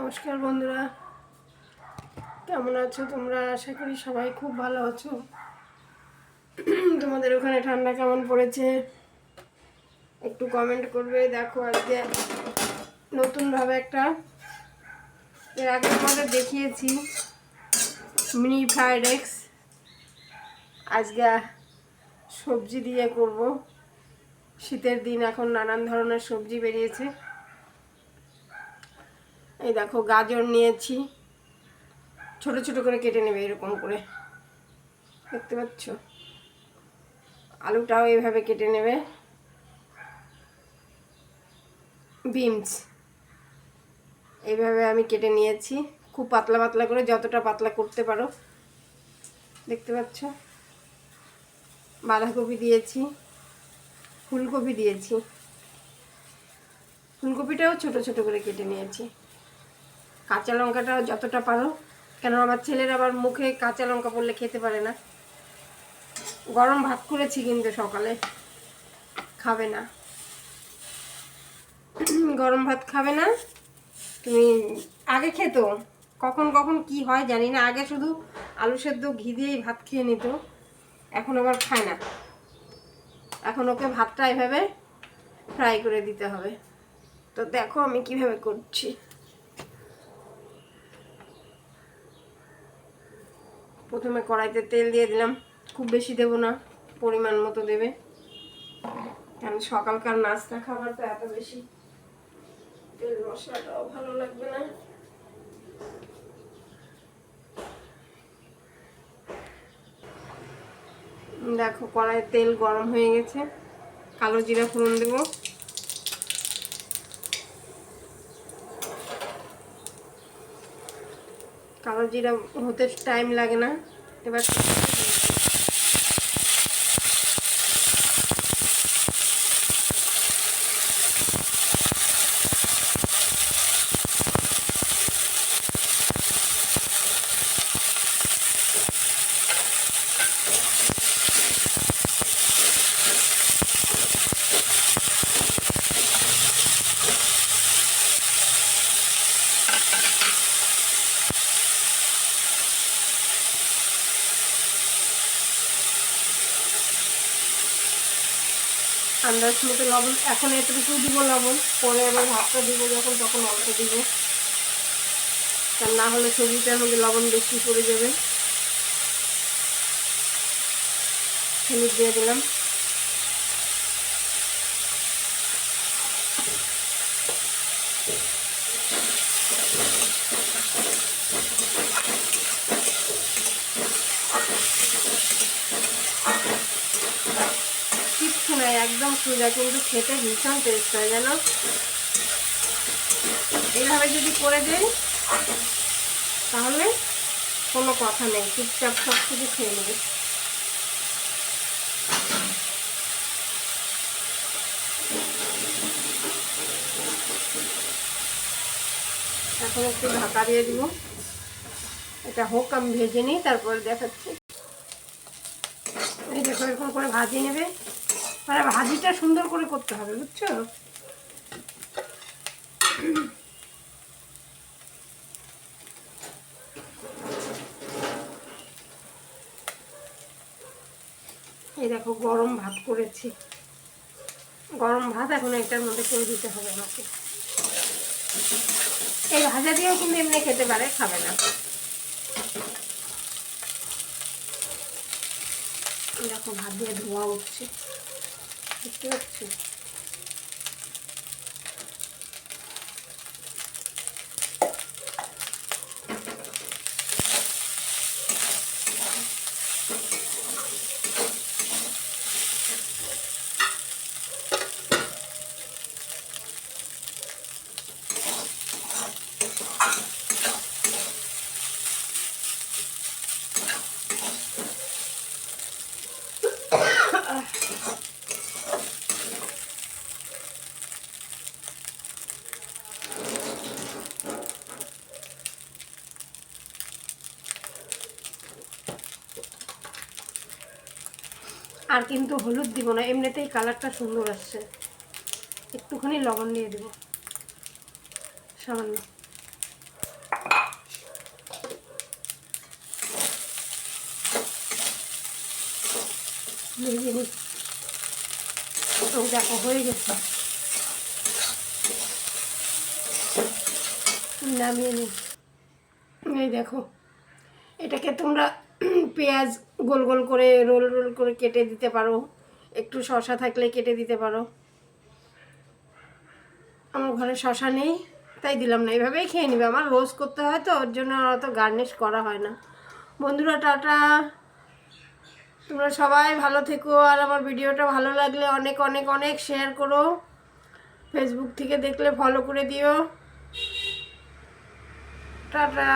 নমস্কার বন্ধুরা, কেমন আছো তোমরা? আশা করি সবাই খুব ভালো আছো। তোমাদের ওখানে ঠান্ডা কেমন পড়েছে একটু কমেন্ট করবে। দেখো আজকে নতুনভাবে একটা, এর আগে তোমাদের দেখিয়েছি মিনি ফ্রাইড এগস, আজকে সবজি দিয়ে করব। শীতের দিন, এখন নানান ধরনের সবজি বেরিয়েছে। এই দেখো গাজর নিয়েছি, ছোট ছোট করে কেটে নেবে এরকম করে, দেখতে পাচ্ছ। আলুটাও এইভাবে কেটে নেবে। বিনস এইভাবে আমি কেটে নিয়েছি, খুব পাতলা পাতলা করে, যতটা পাতলা করতে পারো, দেখতে পাচ্ছ। বাঁধাকপি দিয়েছি, ফুলকপি দিয়েছি, ফুলকপিটাও ছোট ছোট করে কেটে নিয়েছি। কাঁচা লঙ্কাটাও যতটা পারো, কেন আমার ছেলের আবার মুখে কাঁচা লঙ্কা পড়লে খেতে পারে না। গরম ভাত করেছি কিন্তু সকালে, খাবে না, গরম ভাত খাবে না। তুমি আগে খেত, কখন কখন কি হয় জানি না, আগে শুধু আলু সেদ্ধ ঘি দিয়েই ভাত খেয়ে নিত, এখন আবার খায় না। এখন ওকে ভাতটা এভাবে ফ্রাই করে দিতে হবে। তো দেখো আমি কিভাবে করছি। প্রথমে কড়াইতে তেল দিয়ে দিলাম, খুব বেশি দেব না, পরিমাণ মতো দেবে, কারণ সকালকার নাস্তা খাবার তো এত বেশি তেল মশলাটাও ভালো লাগবে না। দেখো কড়াইয়ে তেল গরম হয়ে গেছে, কালো জিরা ফোড়ন দেব। কালো জিরা হতে টাইম লাগে না। এবার আন্দাজ মতো লবণ, এখন এতটুকু দিব লবণ, পরে আবার ভাতটা দিব যখন, তখন অল্প দিব, কারণ না হলে সবজিটার মধ্যে লবণ বেশি পড়ে যাবে। হলুদ দিয়ে দিলাম, কিচ্ছু নাই, একদম সোজা, কিন্তু খেতে ভীষণ টেস্ট হয় জানো। এইভাবে যদি করে দেয় তাহলে কোনো কথা নেই, চুপচাপ সব কিছু খেয়ে নেবে। এখন একটু ঢাকা দিয়ে দিব, এটা হোক, আমি ভেজে নিই, তারপরে দেখাচ্ছি। এই দেখো এরকম করে ভাজিয়ে নেবে, মানে ভাজিটা সুন্দর করে করতে হবে, বুঝছো। এই দেখো গরম ভাত করেছি, গরম ভাত এখন এটার মধ্যে করে দিতে হবে আমাকে। এই ভাজা দিয়েও কিন্তু এমনি খেতে পারে, খাবে না। দেখো ভাত দিয়ে ধোয়া উঠছে, দেখতে পাচ্ছি। আর কিন্তু হলুদ দিব না, এমনিতেই কালারটা সুন্দর আসছে। একটুখানি লবণ দিয়ে দেব, সামান্য। ভেজে নিই। দেখো হয়ে গেছে, নামিয়ে নিই। এই দেখো, এটাকে তোমরা পেঁয়াজ গোল গোল করে রোল রোল করে কেটে দিতে পারো, একটু শসা থাকলে কেটে দিতে পারো। আমার ঘরে শসা নেই তাই দিলাম না, এভাবেই খেয়ে নিবে। আমার রোজ করতে হয় তো, ওর জন্য অত গার্নিশ করা হয় না। বন্ধুরা টাটা, তোমরা সবাই ভালো থেকো। আর আমার ভিডিওটা ভালো লাগলে অনেক অনেক অনেক শেয়ার করো, ফেসবুক থেকে দেখলে ফলো করে দিও। টাটা।